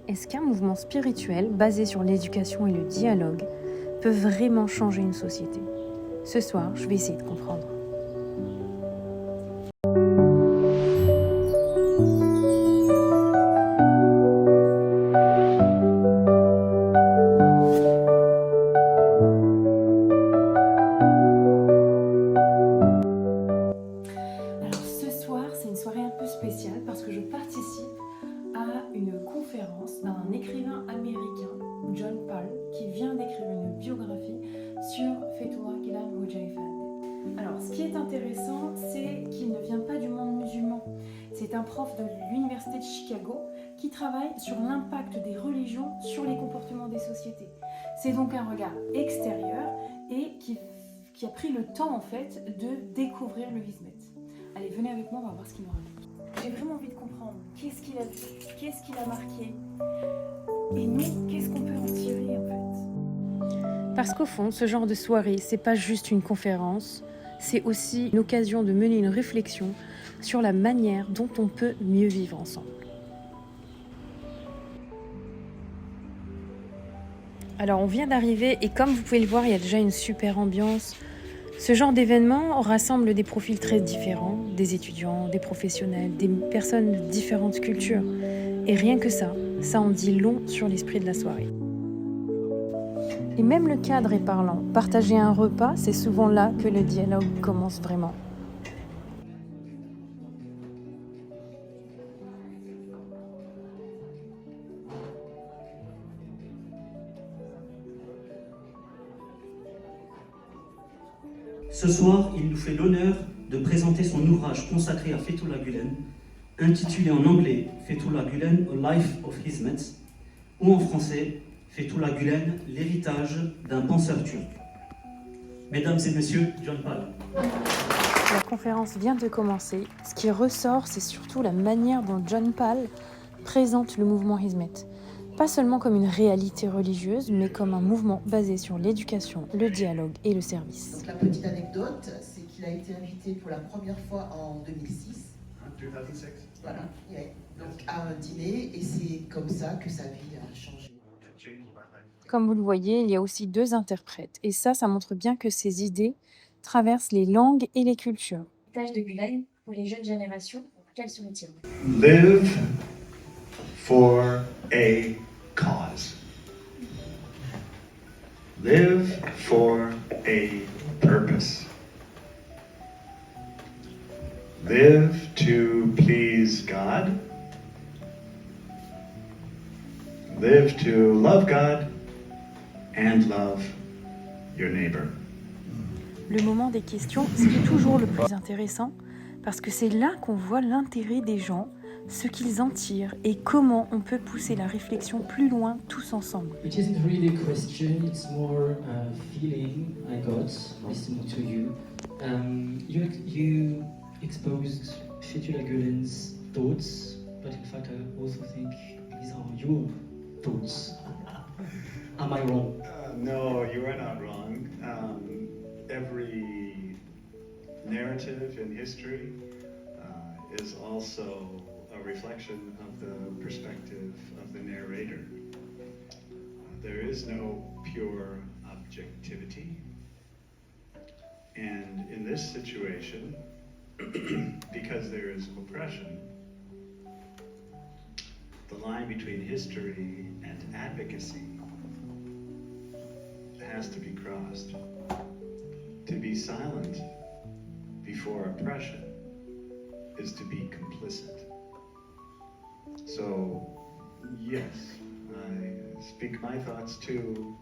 Est-ce qu'un mouvement spirituel basé sur l'éducation et le dialogue peut vraiment changer une société? Ce soir, je vais essayer de comprendre. Alors ce soir, c'est une soirée un peu spéciale parce que je participe à une conférence d'un écrivain américain, John Paul, qui vient d'écrire une biographie sur Fethullah Gulen Hoca Efendi. Alors, ce qui est intéressant, c'est qu'il ne vient pas du monde musulman. C'est un prof de l'université de Chicago qui travaille sur l'impact des religions sur les comportements des sociétés. C'est donc un regard extérieur et qui a pris le temps, en fait, de découvrir le Hizmet. Allez, venez avec moi, on va voir ce qu'il nous raconte. J'ai vraiment envie de comprendre qu'est-ce qu'il a vu, qu'est-ce qu'il a marqué, et nous, qu'est-ce qu'on peut en tirer en fait. Parce qu'au fond, ce genre de soirée, c'est pas juste une conférence, c'est aussi une occasion de mener une réflexion sur la manière dont on peut mieux vivre ensemble. Alors on vient d'arriver et comme vous pouvez le voir, il y a déjà une super ambiance. Ce genre d'événement rassemble des profils très différents, des étudiants, des professionnels, des personnes de différentes cultures. Et rien que ça en dit long sur l'esprit de la soirée. Et même le cadre est parlant. Partager un repas, c'est souvent là que le dialogue commence vraiment. Ce soir, il nous fait l'honneur de présenter son ouvrage consacré à Fethullah Gulen, intitulé en anglais Fethullah Gulen, A Life of Hizmet, ou en français Fethullah Gulen, l'héritage d'un penseur turc. Mesdames et messieurs, John Paul. La conférence vient de commencer. Ce qui ressort, c'est surtout la manière dont John Paul présente le mouvement Hizmet. Pas seulement comme une réalité religieuse, mais comme un mouvement basé sur l'éducation, le dialogue et le service. Donc, la petite anecdote, c'est qu'il a été invité pour la première fois en 2006. 2006. Voilà, donc à un dîner, et c'est comme ça que sa vie a changé. Comme vous le voyez, il y a aussi deux interprètes. Et ça montre bien que ces idées traversent les langues et les cultures. L'héritage de Gulen pour les jeunes générations, quels sont-ils? Live for a cause. Live for a purpose. Live to please God. Live to love God and love your neighbor. Le moment des questions, c'est toujours le plus intéressant parce que c'est là qu'on voit l'intérêt des gens, ce qu'ils en tirent et comment on peut pousser la réflexion plus loin tous ensemble. It isn't really a question, it's more a feeling I got listening to you. You exposed Fethullah Gulen's thoughts, but in fact I also think these are your thoughts. Am I wrong? No, you are not wrong. Every narrative in history is also a reflection of the perspective of the narrator. There is no pure objectivity. And in this situation, because there is oppression, the line between history and advocacy has to be crossed. To be silent before oppression is to be complicit. So, yes, I speak my thoughts to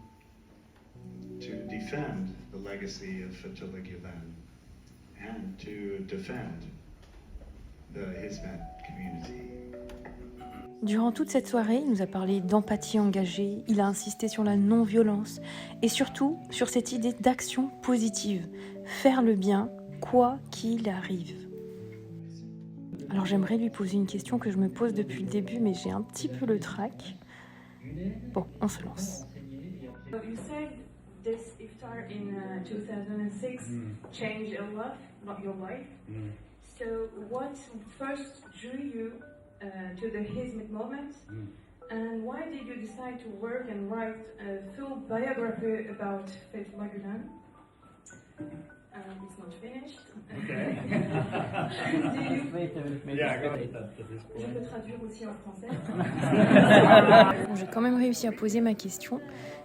defend the legacy of Fethullah Gulen and to defend the Hizmet community. Durant toute cette soirée, il nous a parlé d'empathie engagée, il a insisté sur la non-violence et surtout sur cette idée d'action positive, faire le bien quoi qu'il arrive. Alors j'aimerais lui poser une question que je me pose depuis le début, mais j'ai un petit peu le trac. Bon, on se lance. You said this iftar in 2006 changed a lot about your life. So what first drew you to the Hizmet moment And why did you decide to work and write a full biography about Fethullah Gulen? It's not finished. Okay. Yeah, go ahead. Je peux traduire aussi en français. Bon, j'ai quand même réussi à poser ma question,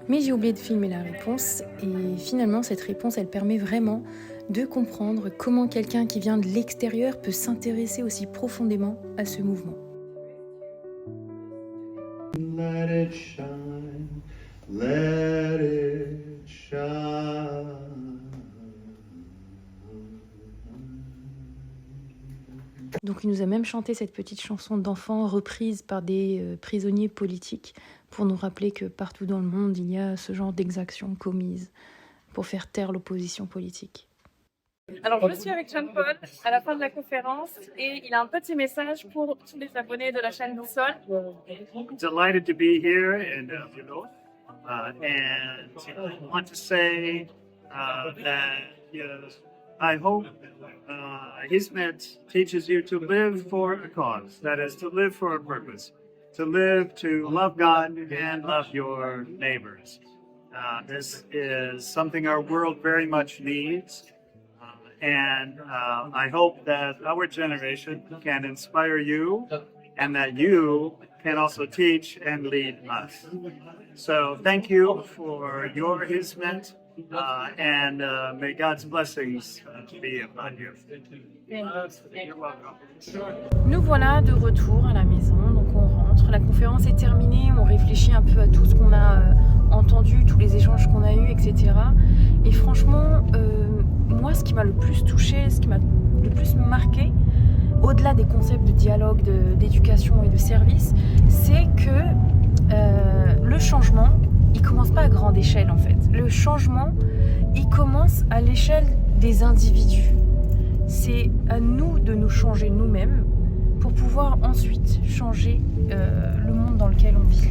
mais j'ai oublié de filmer la réponse. Et finalement, cette réponse, elle permet vraiment de comprendre comment quelqu'un qui vient de l'extérieur peut s'intéresser aussi profondément à ce mouvement. Let it shine, let it shine. Donc il nous a même chanté cette petite chanson d'enfant reprise par des prisonniers politiques pour nous rappeler que partout dans le monde, il y a ce genre d'exactions commises pour faire taire l'opposition politique. Alors, je suis avec John Paul à la fin de la conférence et il a un petit message pour tous les abonnés de la chaîne du Sol. Delighted to be here in and I want to say that I hope Hizmet teaches you to live for a cause, that is, to live for a purpose, to live to love God and love your neighbors. This is something our world very much needs. And I hope that our generation can inspire you and that you can also teach and lead us. So thank you for your Hizmet and may God's blessings be upon you. You're welcome. Nous voilà de retour à la maison, donc on rentre, la conférence est terminée, on réfléchit un peu à tout ce qu'on a entendu, tous les échanges qu'on a eus, etc. Et franchement, moi ce qui m'a le plus touché, ce qui m'a le plus marqué, au-delà des concepts de dialogue, d'éducation et de service, c'est que le changement, il commence pas à grande échelle en fait. Le changement, il commence à l'échelle des individus. C'est à nous de nous changer nous-mêmes pour pouvoir ensuite changer le monde dans lequel on vit.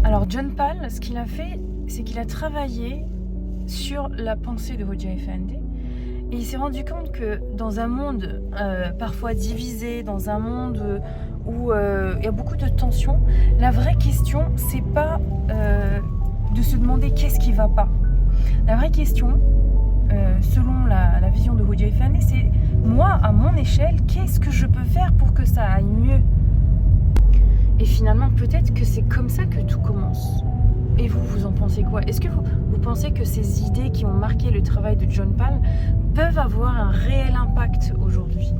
Alors John Paul, ce qu'il a fait, c'est qu'il a travaillé sur la pensée de Hoxha Effendi et il s'est rendu compte que dans un monde parfois divisé, dans un monde où il y a beaucoup de tensions, la vraie question, c'est pas de se demander qu'est-ce qui va pas. La vraie question, selon la vision de Hoxha Effendi, c'est moi, à mon échelle, qu'est-ce que je peux faire pour que ça aille mieux? Et finalement, peut-être que c'est comme ça que tout commence. Et vous en pensez quoi? Est-ce que vous pensez que ces idées qui ont marqué le travail de John Paul peuvent avoir un réel impact aujourd'hui?